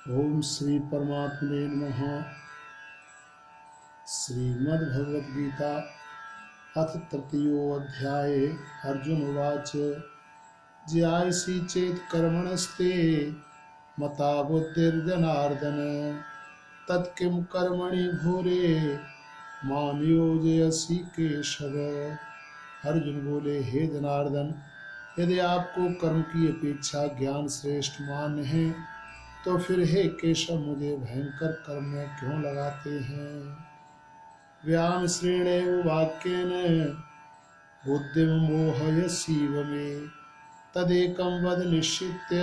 ओम श्री परमात्मने नमः। श्रीमद्भगवद गीता अथ तृतीयोऽध्याय। अर्जुन उवाच ज्यायसि चेत् कर्मणस्ते मता बुद्धिर्जनार्दन तत्किं कर्मणि घोरे मां योजयसि केशव। अर्जुन बोले, हे जनार्दन, यदि आपको कर्म की अपेक्षा ज्ञान श्रेष्ठ मान्य है तो फिर हे केशव मुझे भयंकर कर्म में क्यों लगाते हैं। व्याम श्रेणेव वाक्येन बुद्धिं मोहयसीव मे तदेकं वद निश्चित्य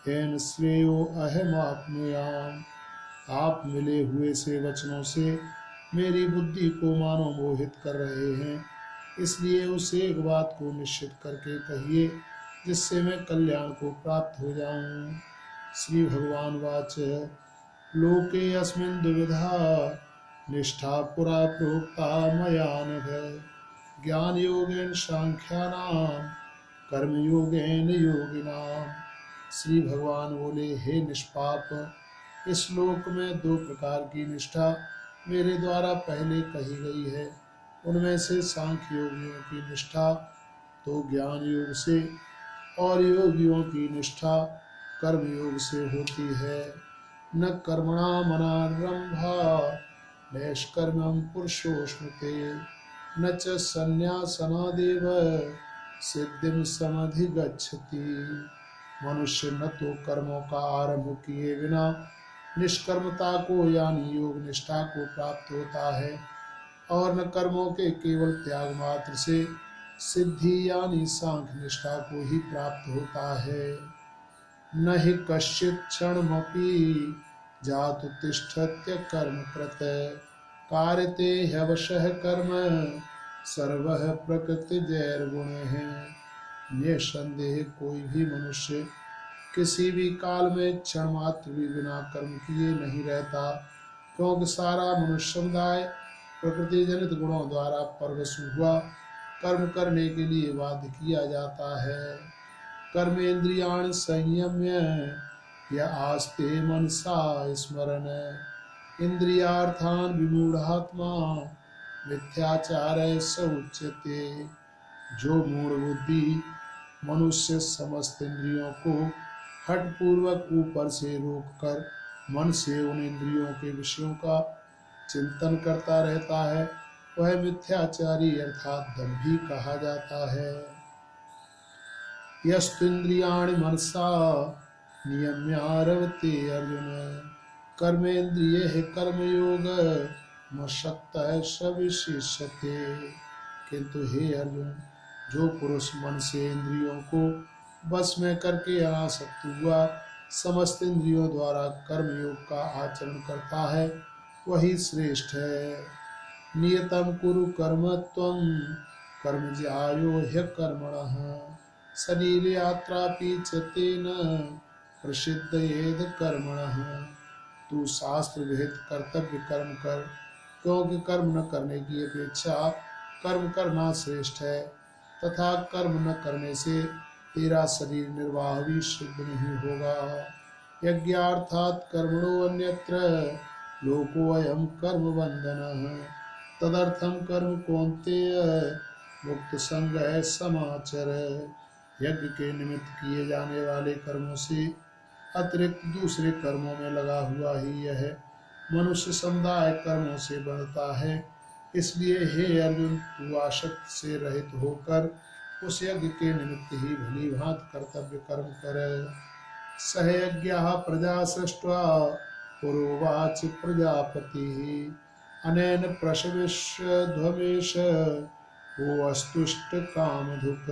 येन श्रेयो अहमाप्नुयाम्। आप मिले हुए से वचनों से मेरी बुद्धि को मानो मोहित कर रहे हैं, इसलिए उस एक बात को निश्चित करके कहिए जिससे मैं कल्याण को प्राप्त हो जाऊं। श्री भगवान वाच लोके अस्मिन् द्विविधा निष्ठा पुरा प्रोक्ता मया नघ ज्ञान योगेन सांख्यानां कर्म योगेन योगिनां। श्री भगवान बोले, हे निष्पाप, इस लोक में दो प्रकार की निष्ठा मेरे द्वारा पहले कही गई है। उनमें से सांख्य योगियों की निष्ठा तो ज्ञान योग से और योगियों की निष्ठा कर्म योग से होती है। न कर्मणा मनारंभा नैष्कर्म्यं पुरुषोऽश्नुते न च संन्यासनादेव सिद्धिं समधिगच्छति। मनुष्य न तो कर्मों का आरंभ किए बिना निष्कर्मता को यानी योग निष्ठा को प्राप्त होता है और न कर्मों के केवल त्याग मात्र से सिद्धि यानी सांख्य निष्ठा को ही प्राप्त होता है। न हि कश्चित् क्षणमपि जातु तिष्ठत्य कर्म कृत कार्यते ह्यवशः कर्म सर्वः प्रकृतिजैर्गुणः। निसंदेह कोई भी मनुष्य किसी भी काल में क्षण मात्र भी बिना कर्म किए नहीं रहता, क्योंकि सारा मनुष्य समुदाय प्रकृति जनित गुणों द्वारा परवश हुआ कर्म करने के लिए बाध्य किया जाता है। कर्मेन्द्रियाणि संयम्य य आस्ते मनसा स्मरन् इंद्रियार्थान् विमूढ़ात्मा मिथ्याचारः स उच्यते। जो मूढ़ बुद्धि मनुष्य समस्त इंद्रियों को हठ पूर्वक ऊपर से रोककर मन से उन इंद्रियों के विषयों का चिंतन करता रहता है, वह मिथ्याचारी अर्थात दंभी कहा जाता है। यस्त्विन्द्रियाणि मनसा नियम्यारभते अर्जुन कर्मेन्द्रिये कर्मयोग मशक्तः स विशिष्यते। किंतु हे अर्जुन, जो पुरुष मन से इंद्रियों को बस में करके अनासक्त हुआ समस्त इंद्रियों द्वारा कर्मयोग का आचरण करता है वही श्रेष्ठ है। नियतं कुरु कर्म त्वं कर्म ज्यायो ह्यकर्मणः शरीर यात्रापि च तेन प्रसिद्धयेद कर्मणः। तू शास्त्र विहित कर्तव्य कर्म कर, क्योंकि कर्म न करने की अपेक्षा कर्म करना श्रेष्ठ है, तथा कर्म न करने से तेरा शरीर निर्वाह भी सिद्ध नहीं होगा। यज्ञार्थात् कर्मणो अन्यत्र लोकोऽयं कर्म बंधनः तदर्थं कर्म कौन्तेय मुक्त संगः समाचर। यज्ञ के निमित्त किए जाने वाले कर्मों से अतिरिक्त दूसरे कर्मों में लगा हुआ ही यह मनुष्य समुदाय कर्मों से बढ़ता है। इसलिए हे अर्जुन, तू आसक्ति से रहित होकर उस यज्ञ के निमित्त ही भली भांति कर्तव्य कर्म कर। सहयज्ञः प्रजा सृष्ट्वा पुरोवाच प्रजापति अनेन प्रशविष्यध्वमेश वो कामधुक।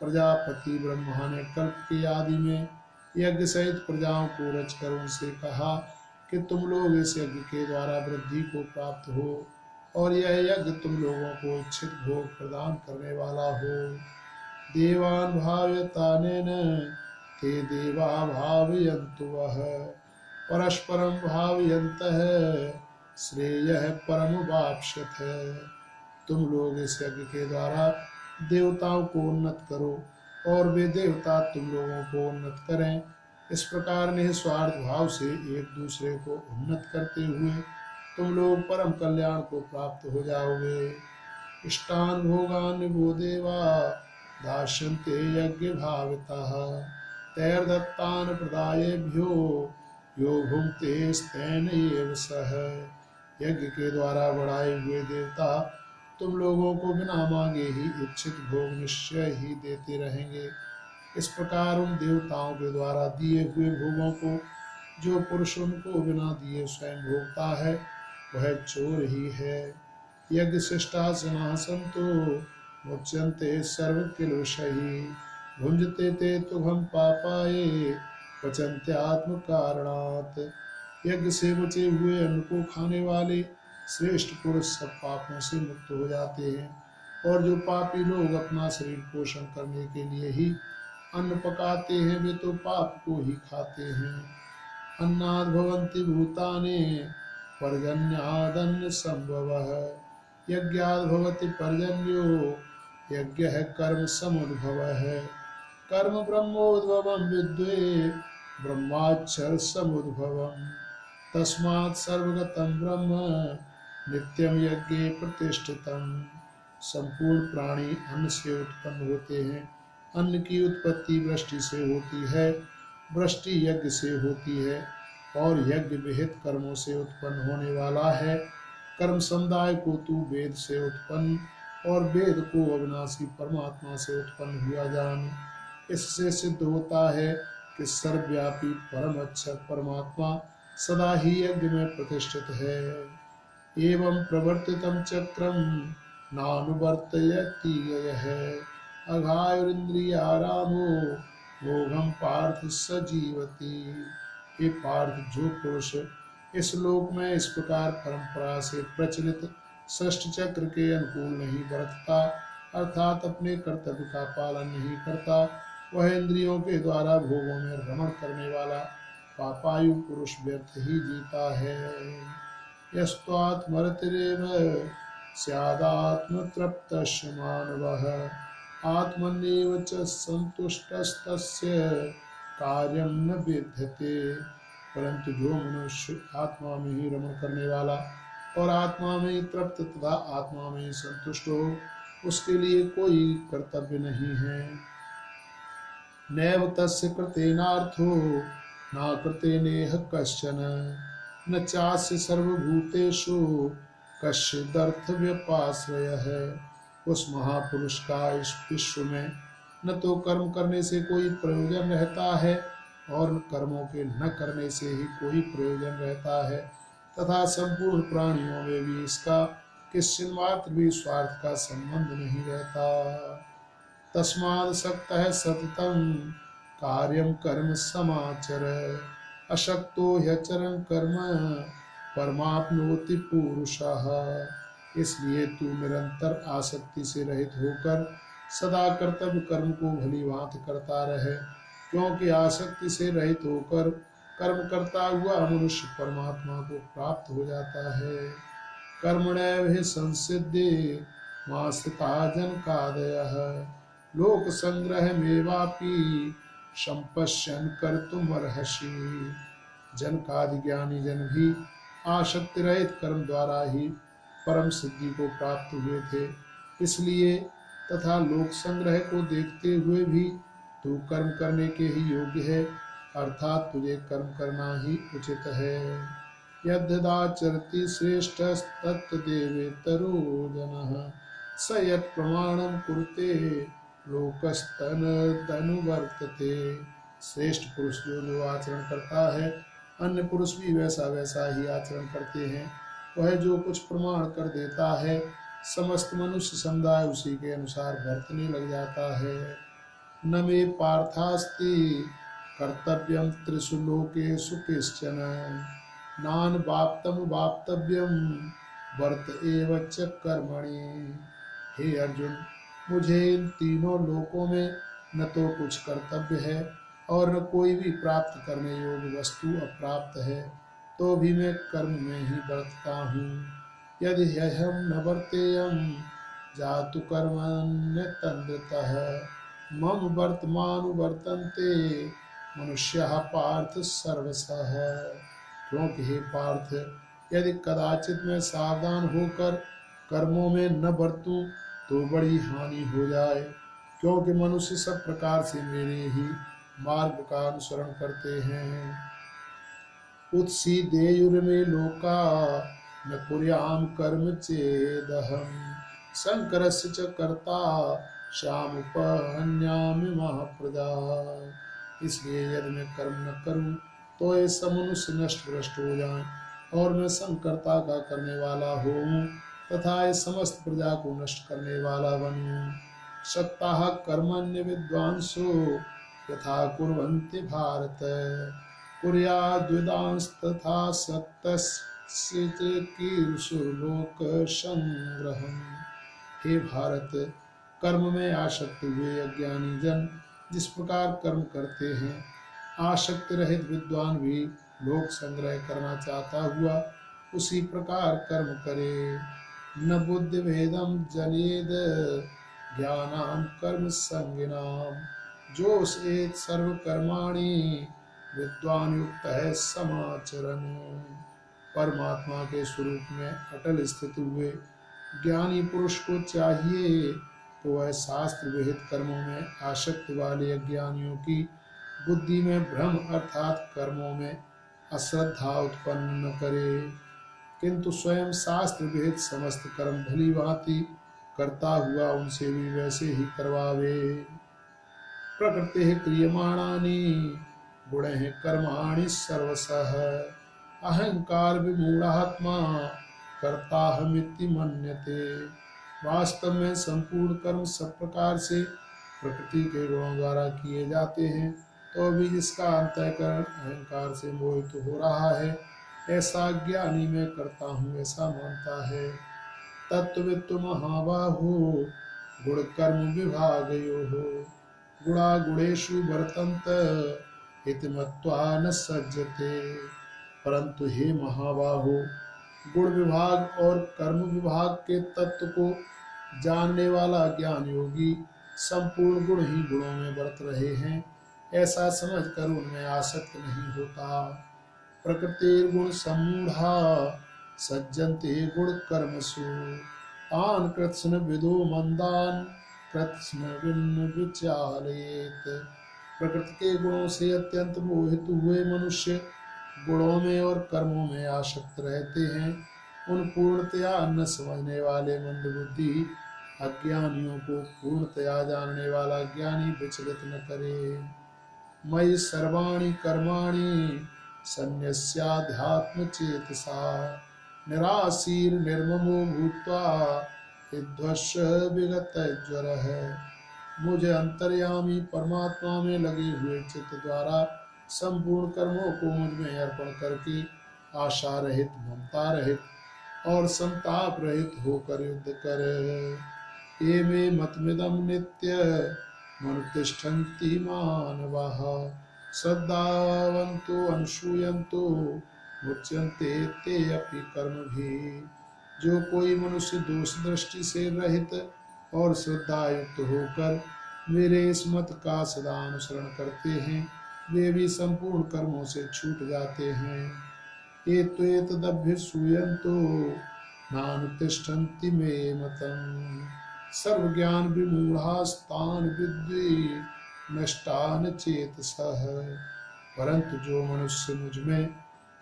प्रजापति ब्रह्मा ने कल्प के आदि में यज्ञ सहित प्रजाओं को रचकर उनसे कहा कि तुम लोग इस यज्ञ के द्वारा वृद्धि को प्राप्त हो और यह यज्ञ तुम लोगों को इच्छित भोग प्रदान करने वाला हो। देवान् भावयतानेन ते देवा भावयन्तु वः परस्परं भावयन्तः श्रेयः परमुवाप्स्यथ। तुम लोग इस यज्ञ के द्वारा देवताओं को उन्नत करो और वे देवता तुम लोगों को उन्नत करें, इस प्रकार निस्वार्थ भाव से एक दूसरे को उन्नत करते हुए तुम लोग परम कल्याण को प्राप्त हो जाओगे। इष्टान भोगान वो देवा दास्यन्ते यज्ञ भाविताः तैर्दत्तान प्रदायेभ्यो यो भुङ्क्ते स्तेन एव सः। यज्ञ के द्वारा बढ़ाए हुए देवता तुम लोगों को बिना मांगे ही इच्छित भोग निश्चय ही देते रहेंगे। इस प्रकार उन देवताओं के द्वारा दिए हुए भोगों को जो पुरुष उनको बिना दिए स्वयं भोगता है वह चोर ही है। यज्ञ शिष्टासना संतो मुच्यन्ते सर्व किल्बिषैः भुंजते ते तुभं पापाये पचन्ते आत्म कारणात्। यज्ञ से बचे हुए अन्न को खाने वाले श्रेष्ठ पुरुष सब पापों से मुक्त हो जाते हैं, और जो पापी लोग अपना शरीर पोषण करने के लिए ही अन्न पकाते हैं वे तो पाप को ही खाते हैं। अन्नाद् भवन्ति भूतानि पर्जन्यादन्न संभवः यज्ञाद् भवति पर्जन्यो यज्ञः कर्म समुद्भवः। कर्म ब्रह्मोद्भवं विद्वे ब्रह्माक्षर समुद्भवम् तस्मात् सर्वगतं ब्रह्म नित्यं यज्ञे प्रतिष्ठितम्। संपूर्ण प्राणी अन्न से उत्पन्न होते हैं। अन्न की उत्पत्ति वृष्टि से होती है, वृष्टि यज्ञ से होती है, और यज्ञ विहित कर्मों से उत्पन्न होने वाला है। कर्म समुदाय को तू वेद से उत्पन्न और वेद को अविनाशी परमात्मा से उत्पन्न हुआ जान। इससे सिद्ध होता है कि सर्वव्यापी परम अक्षर परमात्मा सदा ही यज्ञ में प्रतिष्ठित है। एवं प्रवर्तितं चक्रम नानुवर्तयति यः अघायुरिन्द्रियारामो मोघम पार्थ स जीवति। हे पार्थ, जो पुरुष इस लोक में इस प्रकार परंपरा से प्रचलित षष्ठ चक्र के अनुकूल नहीं बरतता अर्थात अपने कर्तव्य का पालन नहीं करता, वह इंद्रियों के द्वारा भोगों में रमण करने वाला पापायु पुरुष व्यर्थ ही जीता है। यस्त्वात्मरतिरेव स्यादात्मतृप्तस्य मानवः आत्मन्येव च संतुष्टस्तस्य कार्यं न विद्यते। परंतु जो मनुष्य आत्मा में ही रमण करने वाला और आत्मा में ही तृप्त तथा आत्मा में ही संतुष्ट हो, उसके लिए कोई कर्तव्य नहीं है। नैव तस्य कृतेनार्थो न कृतेनेह कश्चन न चास्य सर्वभूतेषु कश्चिदर्थ व्यपाश्रयः। उस महापुरुष का इस विश्व में न तो कर्म करने से कोई प्रयोजन रहता है और कर्मों के न करने से ही कोई प्रयोजन रहता है, तथा संपूर्ण प्राणियों में भी इसका किसी मात्र भी स्वार्थ का संबंध नहीं रहता। तस्माद् सक्तः सततं कार्यं कर्म समाचर अशक्तो ह्यचरन् कर्म परमाप्नोति पुरुषः। इसलिए तू निरंतर आसक्ति से रहित होकर सदा कर्तव्य कर्म को भली भांति करता रहे, क्योंकि आसक्ति से रहित होकर कर्म करता हुआ मनुष्य परमात्मा को प्राप्त हो जाता है। कर्मणैव हि संसिद्धि मास्थिता जनकादयः लोक संग्रह मेवापि संपश्यन् कर्तुमर्हसि। जनकादि ज्ञानी जन भी आसक्ति रहित कर्म द्वारा ही परम सिद्धि को प्राप्त हुए थे। इसलिए तथा लोक संग्रह को देखते हुए भी तू कर्म करने के ही योग्य है, अर्थात तुझे कर्म करना ही उचित है। यद्यदाचरति श्रेष्ठस्तत्तदेवेतरो जनः स यत् प्रमाणं कुरुते लोकस्तनदनुवर्तते। श्रेष्ठ पुरुष जो आचरण करता है, अन्य पुरुष भी वैसा वैसा ही आचरण करते हैं। वह जो कुछ प्रमाण कर देता है, समस्त मनुष्य समुदाय उसी के अनुसार बरतने लग जाता है। न मे पार्थास्ति कर्तव्यं त्रिषु लोकेषु किश्चन नान वाप्तम वाप्तव्यम वर्त एव च कर्मणि। हे अर्जुन, मुझे इन तीनों लोकों में न तो कुछ कर्तव्य है और न कोई भी प्राप्त करने योग्य वस्तु अप्राप्त है, तो भी मैं कर्म में ही बरतता हूँ। यदि ह्यहं न वर्तेयं जातु कर्मण्यतन्द्रितः मम वर्तमानुवर्तन्ते मनुष्यः पार्थ सर्वशः। क्योंकि हे पार्थ, यदि कदाचित मैं सावधान होकर कर्मों में न बरतूं तो बड़ी हानि हो जाए, क्योंकि मनुष्य सब प्रकार से मेरे ही मार्ग का अनुसरण करते हैं। उत्सीदेयुर्मे लोका न कुर्याम कर्म चेदहम शंकरस्य च कर्ता श्यामुपहन्यामि महाप्रजा। इसलिए यदि मैं कर्म न करूं तो ये सब मनुष्य नष्ट भ्रष्ट हो जाएं और मैं संकर्ता का करने वाला हूँ तथा ये समस्त प्रजा को नष्ट करने वाला बनूं। सत्ताः कर्मण्य विद्वांसो यथा कुर्वन्ति भारत कुर्याद्विदांस्तथा सत्तस्य कीर्षुर्लोक संग्रहम्। हे भारत, कर्म में आसक्त हुए अज्ञानी जन जिस प्रकार कर्म करते हैं, आसक्ति रहित विद्वान भी लोक संग्रह करना चाहता हुआ उसी प्रकार कर्म करे। न बुद्धि भेदम जनेद ज्ञानाम कर्म संगिनाम जो सेत सर्व कर्माणि विद्वान युक्त है समाचरण। परमात्मा के स्वरूप में अटल स्थित हुए ज्ञानी पुरुष को चाहिए तो वह शास्त्र विहित कर्मों में आसक्ति वाले अज्ञानियों की बुद्धि में भ्रम अर्थात कर्मों में अश्रद्धा उत्पन्न न करे, किंतु स्वयं शास्त्र विहित समस्त कर्म भली भांति करता हुआ उनसे भी वैसे ही करवावे। प्रकृति क्रियमाणानि गुणैः कर्माणि सर्वशः अहंकार विमूढ़ात्मा कर्ताहमिति मन्यते। वास्तव में संपूर्ण कर्म सब प्रकार से प्रकृति के गुणों द्वारा किए जाते हैं, तो भी जिसका अंतःकरण अहंकार से मोहित हो रहा है ऐसा ज्ञानी मैं करता हूँ ऐसा मानता है। तत्त्ववित्तु महाबाहो गुण कर्म विभागयोः गुणा गुणेषु वर्तन्त इति मत्वा न सज्जते। परंतु हे महाबाहो, गुण विभाग और कर्म विभाग के तत्व को जानने वाला ज्ञान योगी संपूर्ण गुण ही गुणों में बरत रहे हैं ऐसा समझकर उनमें आसक्त नहीं होता। प्रकृति गुण सम्मूढ़ा सज्जन्ते गुण कर्मसु तान कृत्स्न विदो मंदान कृत्स्न विन्न विचालयेत। प्रकृति के गुणों से अत्यंत मोहित हुए मनुष्य गुणों में और कर्मों में आसक्त रहते हैं। उन पूर्णतया न समझने वाले मंद बुद्धि अज्ञानियों को पूर्णतया जानने वाला ज्ञानी विचलित न करे। मयि सर्वाणि कर्माणि सन्न्यस्याध्यात्म चेतसा निराशीर निर्ममो भूत्वा विध्वंस विगत ज्वरः। मुझे अंतर्यामी परमात्मा में लगे हुए चित्त द्वारा संपूर्ण कर्मों को मुझ में अर्पण करके आशा रहित ममता रहित और संताप रहित होकर युद्ध कर। ये मे मतमिदं नित्य मनुतिष्ठन्ति मानवाः श्रद्धावन्तो अनुसूयन्तो मुच्यन्ते ते अपि कर्मभिः। जो कोई मनुष्य दोष दृष्टि से रहित और श्रद्धा युक्त होकर मेरे इस मत का सदा अनुसरण करते हैं वे भी संपूर्ण कर्मों से छूट जाते हैं। एतदभ्यसूयन्तो नानुतिष्ठन्ति मे मतम् सर्वज्ञान विमूढ़ास्तान विद्वि नष्टान चेतसः। परंतु जो मनुष्य मुझ में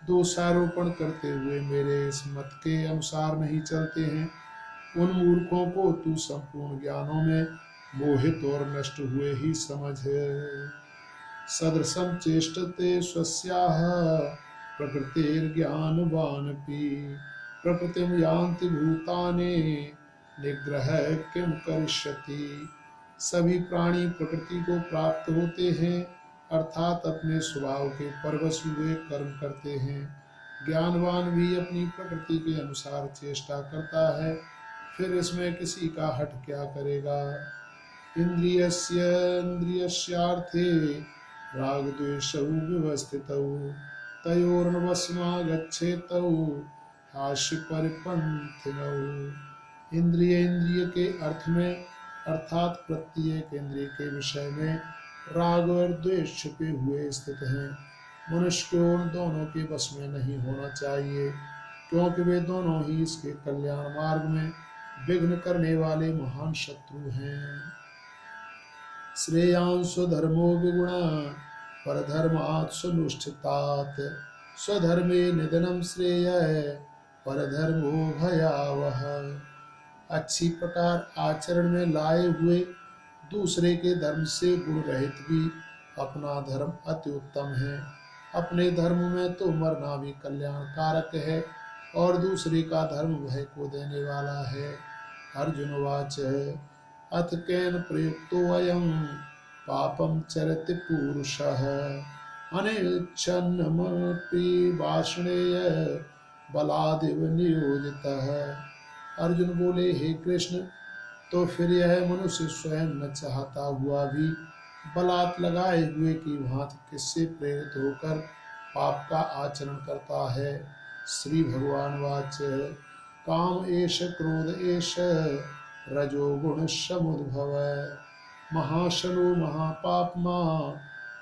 दोषारोपण करते हुए मेरे इस मत के अनुसार नहीं चलते हैं उन मूर्खों को तू संपूर्ण ज्ञानों में मोहित और नष्ट हुए ही समझ। सदृशं चेष्टते स्वस्याः प्रकृतिर्ज्ञानवानपि प्रकृतिं यान्ति भूतानि निग्रह किम करिष्यति। सभी प्राणी प्रकृति को प्राप्त होते हैं अर्थात अपने स्वभाव के परवश हुए कर्म करते हैं। ज्ञानवान भी अपनी प्रकृति के अनुसार चेष्टा करता है, फिर इसमें किसी का हठ क्या करेगा। इंद्रियस्यार्थे राग द्वेषौ व्यवस्थितौ तयोर्वशमागच्छेतौ हास्य परिपन्थिनौ। इंद्रिय के अर्थ में अर्थात प्रत्येक इंद्रिय के विषय में राग और द्वेष छिपे हुए स्थित हैं। मनुष्य को उन दोनों के बस में नहीं होना चाहिए, क्योंकि वे दोनों ही इसके कल्याण मार्ग में विघ्न करने वाले महान शत्रु हैं। श्रेयांश स्वधर्मो विगुणा परधर्मात् स्वनुष्ठितात् स्वधर्मे निधनम श्रेय परधर्मो भयावह। अच्छी प्रकार आचरण में लाए हुए दूसरे के धर्म से गुण रहित भी अपना धर्म अति उत्तम है। अपने धर्म में तो मरना भी कल्याणकारक है और दूसरे का धर्म भय को देने वाला है। अर्जुनवाच अथ केन प्रयुक्तो अयं पापं चरति पुरुषः अनिच्छन्नमपि वार्ष्णेय बलादिव नियोजितः। अर्जुन बोले, हे कृष्ण, तो फिर यह मनुष्य स्वयं न चाहता हुआ भी बलात् लगाए हुए की भांति किससे प्रेरित होकर पाप का आचरण करता है। श्री भगवान वाच काम एष क्रोध एष रजोगुण समुद्भव महाशनो महापापमा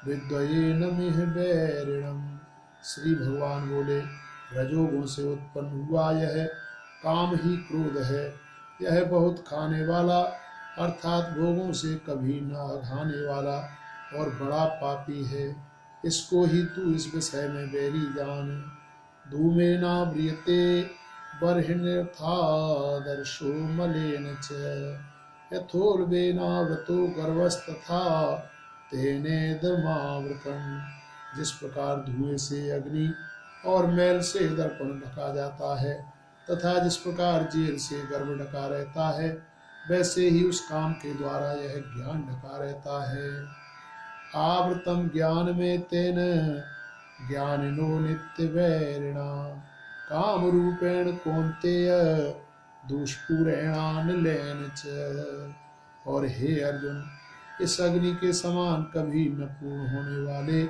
विद्वयेन मिह बैरिणम। श्री भगवान बोले, रजोगुण से उत्पन्न हुआ यह काम ही क्रोध है। यह बहुत खाने वाला अर्थात भोगों से कभी न अघाने वाला और बड़ा पापी है। इसको ही तू इस विषय में बैरी जान। धूमेना व्रियते बर्हिण्यर्थादर्शो मलेन च यथोर्वेनावृतो गर्भस्तथा तेनेदमावृतम्। जिस प्रकार धुएं से अग्नि और मैल से दर्पण ढका जाता है तथा जिस प्रकार जेल से गर्भ ढका रहता है, वैसे ही उस काम के द्वारा यह ज्ञान ढका रहता है। आवृतम ज्ञान में तेन ज्ञानिनो नित्य वैरिणा काम रूपेण कौन्तेय दुष्पूरेणानिलेन च। और हे अर्जुन, इस अग्नि के समान कभी न पूर्ण होने वाले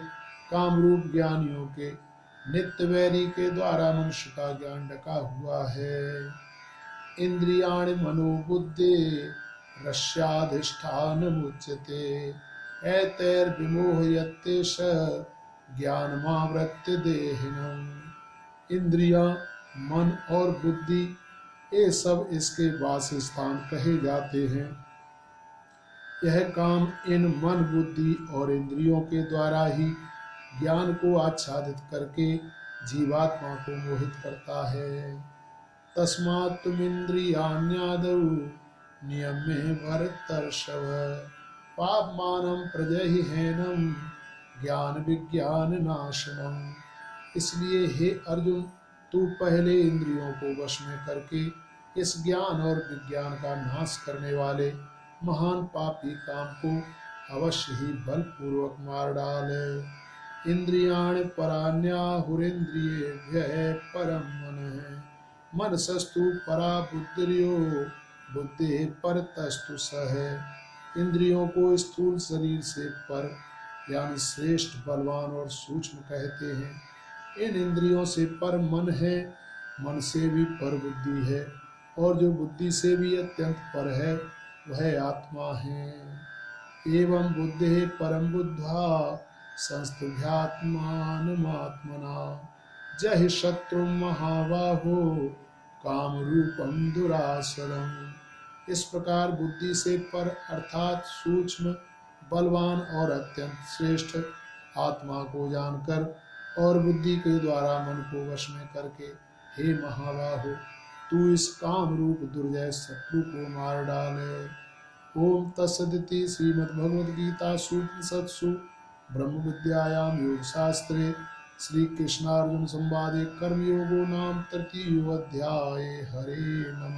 कामरूप ज्ञानियों के नित्य वैरी के द्वारा मनुष्य का ज्ञान ढका हुआ है। इंद्रियाणि मनोबुद्धि रस्याधिष्ठानमुच्यते एतैर्विमोहयत्येष ज्ञानमावृत्य देहिनम्। इंद्रियां, मन और बुद्धि, ये सब इसके वासस्थान कहे जाते हैं। यह काम इन मन, बुद्धि और इंद्रियों के द्वारा ही ज्ञान को आच्छादित करके जीवात्मा को मोहित करता है। तस्मात् तुमिन्द्रियाण्यादौ नियम्य भरतर्षभ पापमानं प्रजहिहेनं ज्ञान विज्ञान नाशनम। इसलिए हे अर्जुन, तू पहले इंद्रियों को वश में करके इस ज्ञान और विज्ञान का नाश करने वाले महान पापी काम को अवश्य ही बलपूर्वक मार डाल। इंद्रियाणि पराण्याहुरिन्द्रियेभ्यः परं मनः मनसस्तु परा बुद्धिर्यो बुद्धि परतस्तु सः। इंद्रियों को स्थूल शरीर से पर यानी श्रेष्ठ, बलवान और सूक्ष्म कहते हैं। इन इंद्रियों से पर मन है, मन से भी पर बुद्धि है, और जो बुद्धि से भी अत्यंत पर है वह आत्मा है। एवं बुद्धि परम बुद्ध्वा संस्तुभ्यात्मानमात्मना जहि शत्रु महाबाहो काम रूपम दुरासरम। इस प्रकार बुद्धि से पर अर्थात सूक्ष्म, बलवान और अत्यंत श्रेष्ठ आत्मा को जानकर और बुद्धि के द्वारा मन को वश में करके, हे महाबाहो, तू इस काम रूप दुर्जय शत्रु को मार डाले। ओम तत्सदिति श्रीमद्भगवद्गीतासु उपनिषत्सु ब्रह्म विद्यायां योगशास्त्रे श्री कृष्णार्जुन संवादे कर्मयोगो नाम तृतीयोऽध्याय। हरे नमः।